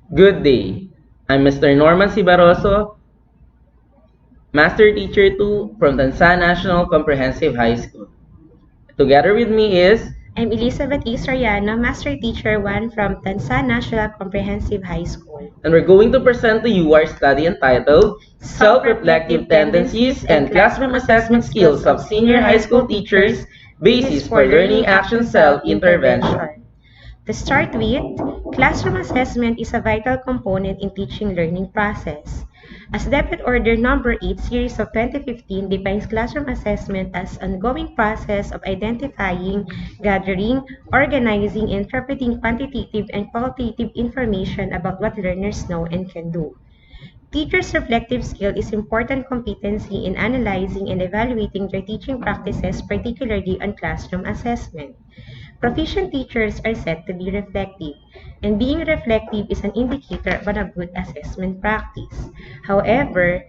Good day. I'm Mr. Norman C. Barroso, Master Teacher 2 from Tansan National Comprehensive High School. Together with me is, I'm Elizabeth E. Soriano, Master Teacher 1 from Tansan National Comprehensive High School. and we're going to present to you our study entitled Self-Reflective Tendencies and Classroom Assessment Skills of Senior High School Teachers, Basis for Learning Action Cell Intervention. To start with, classroom assessment is a vital component in teaching learning process. As DepED Order Number 8 Series of 2015 defines classroom assessment as an ongoing process of identifying, gathering, organizing, and interpreting quantitative and qualitative information about what learners know and can do. Teachers' reflective skill is important competency in analyzing and evaluating their teaching practices, particularly on classroom assessment. Proficient teachers are said to be reflective, and being reflective is an indicator of a good assessment practice. However,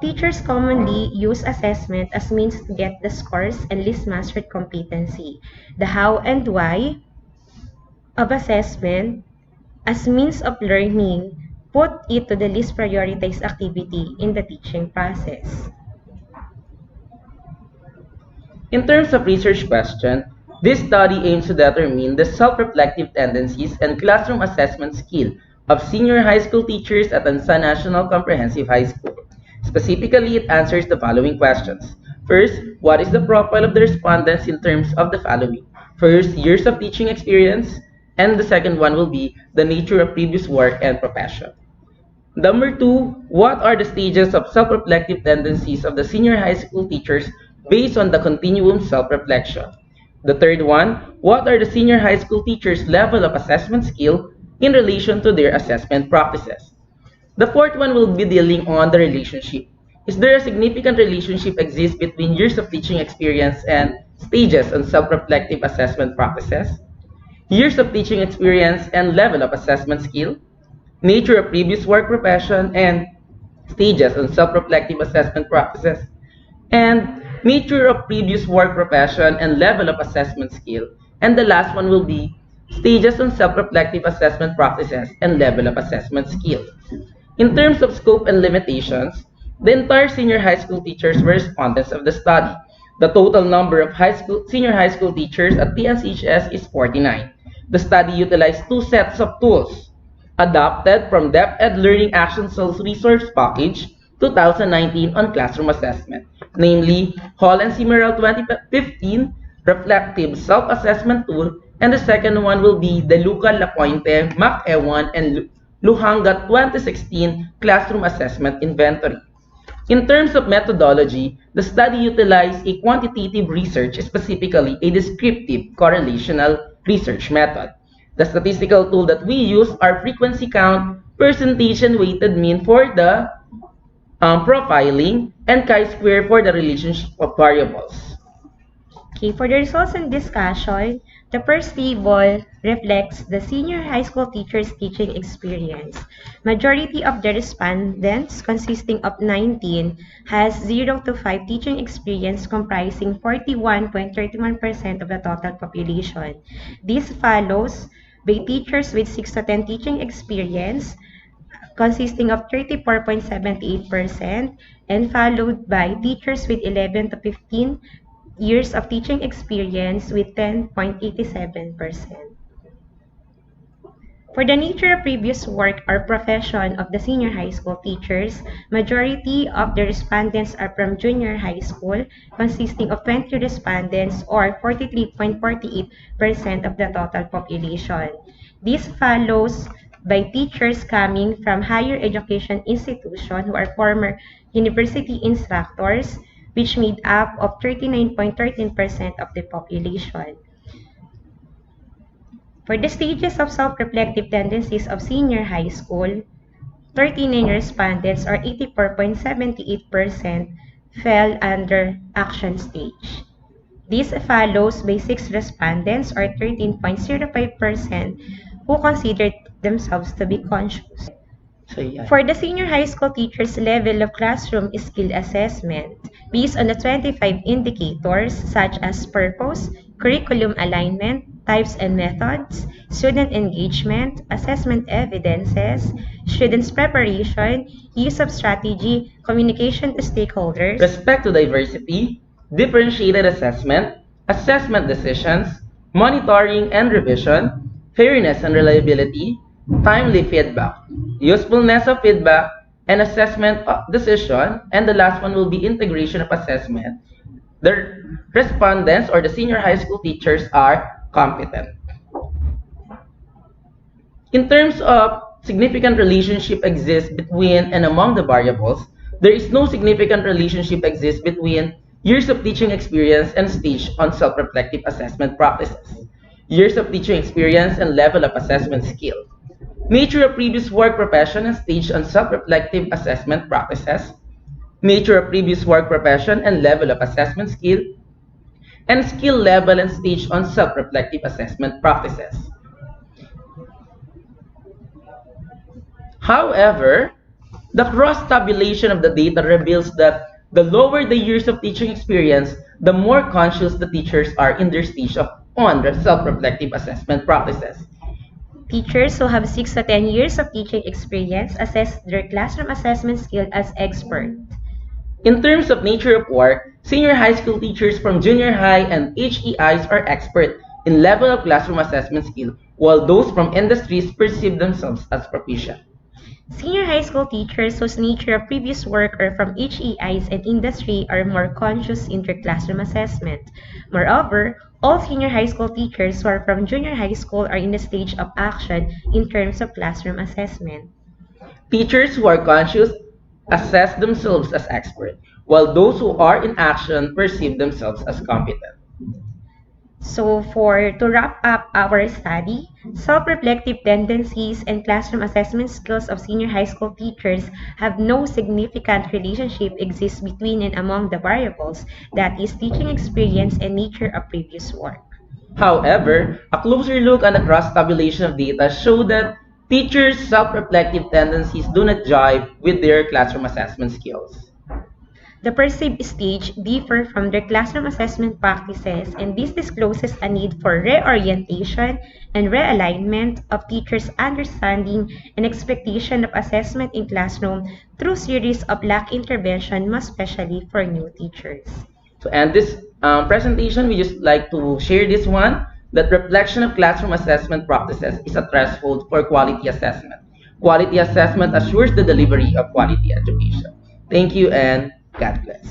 teachers commonly use assessment as means to get the scores and least mastered competency. The how and why of assessment as means of learning put it to the least prioritized activity in the teaching process. In terms of research question, this study aims to determine the self-reflective tendencies and classroom assessment skill of senior high school teachers at Ansa National Comprehensive High School. Specifically, it answers the following questions. First, what is the profile of the respondents in terms of the following? First, years of teaching experience, and the second one will be the nature of previous work and profession. Number two, what are the stages of self-reflective tendencies of the senior high school teachers based on the continuum self-reflection? The third one, what are the senior high school teachers' level of assessment skill in relation to their assessment practices? The fourth one will be dealing on the relationship. Is there a significant relationship exists between years of teaching experience and stages on self-reflective assessment practices? Years of teaching experience and level of assessment skill? Nature of previous work profession, and stages on self-reflective assessment practices, and nature of previous work profession and level of assessment skill. And the last one will be stages on self-reflective assessment practices and level of assessment skill. In terms of scope and limitations, the entire senior high school teachers were respondents of the study. The total number of senior high school teachers at TNCHS is 49. The study utilized two sets of tools adopted from DepEd Learning Action Cells Resource Package 2019 on classroom assessment, namely Hall and Simeral 2015 Reflective Self-Assessment Tool, and the second one will be the Luca Lapointe, Mac Ewan, and Luhanga 2016 Classroom Assessment Inventory. In terms of methodology, the study utilized a quantitative research, specifically a descriptive correlational research method. The statistical tool that we use are frequency count, percentage, and weighted mean for the profiling, and chi-square for the relationship of variables. Okay, for the results and discussion, the first table reflects the senior high school teachers' teaching experience. Majority of the respondents, consisting of 19, has 0 to 5 teaching experience, comprising 41.31% of the total population. This follows by teachers with 6 to 10 teaching experience, consisting of 34.78%, and followed by teachers with 11 to 15 years of teaching experience with 10.87%. For the nature of previous work or profession of the senior high school teachers, majority of the respondents are from junior high school, consisting of 20 respondents or 43.48% of the total population. This follows by teachers coming from higher education institution who are former university instructors, which made up of 39.13% of the population. For the stages of self-reflective tendencies of senior high school, 39 respondents or 84.78% fell under action stage. This follows by 6 respondents or 13.05% who considered themselves to be conscious. For the senior high school teachers' level of classroom skill assessment, based on the 25 indicators such as purpose, curriculum alignment, types and methods, student engagement, assessment evidences, students' preparation, use of strategy, communication to stakeholders, respect to diversity, differentiated assessment, assessment decisions, monitoring and revision, fairness and reliability, timely feedback, usefulness of feedback, and assessment of decision, and the last one will be integration of assessment. The respondents or the senior high school teachers are competent. In terms of significant relationship exists between and among the variables, there is no significant relationship exists between years of teaching experience and stage on self-reflective assessment practices, years of teaching experience and level of assessment skill, nature of previous work profession and stage on self-reflective assessment practices, nature of previous work profession and level of assessment skill, and skill level and stage on self-reflective assessment practices. However, the cross-tabulation of the data reveals that the lower the years of teaching experience, the more conscious the teachers are in their stage of on their self-reflective assessment practices. teachers who have 6 to 10 years of teaching experience assess their classroom assessment skill as expert. In terms of nature of work, senior high school teachers from junior high and HEIs are expert in level of classroom assessment skill, while those from industries perceive themselves as proficient. Senior high school teachers whose nature of previous work are from HEIs and industry are more conscious in their classroom assessment. Moreover, all senior high school teachers who are from junior high school are in the stage of action in terms of classroom assessment. Teachers who are conscious assess themselves as expert, while those who are in action perceive themselves as competent. So to wrap up our study, self-reflective tendencies and classroom assessment skills of senior high school teachers have no significant relationship exists between and among the variables, that is teaching experience and nature of previous work. However, a closer look at the cross-tabulation of data show that teachers' self-reflective tendencies do not jive with their classroom assessment skills. The perceived stage differ from their classroom assessment practices, and this discloses a need for reorientation and realignment of teachers' understanding and expectation of assessment in classroom through series of lack intervention, most especially for new teachers. To end this presentation, we just like to share this one, that reflection of classroom assessment practices is a threshold for quality assessment. Quality assessment assures the delivery of quality education. Thank you and God bless.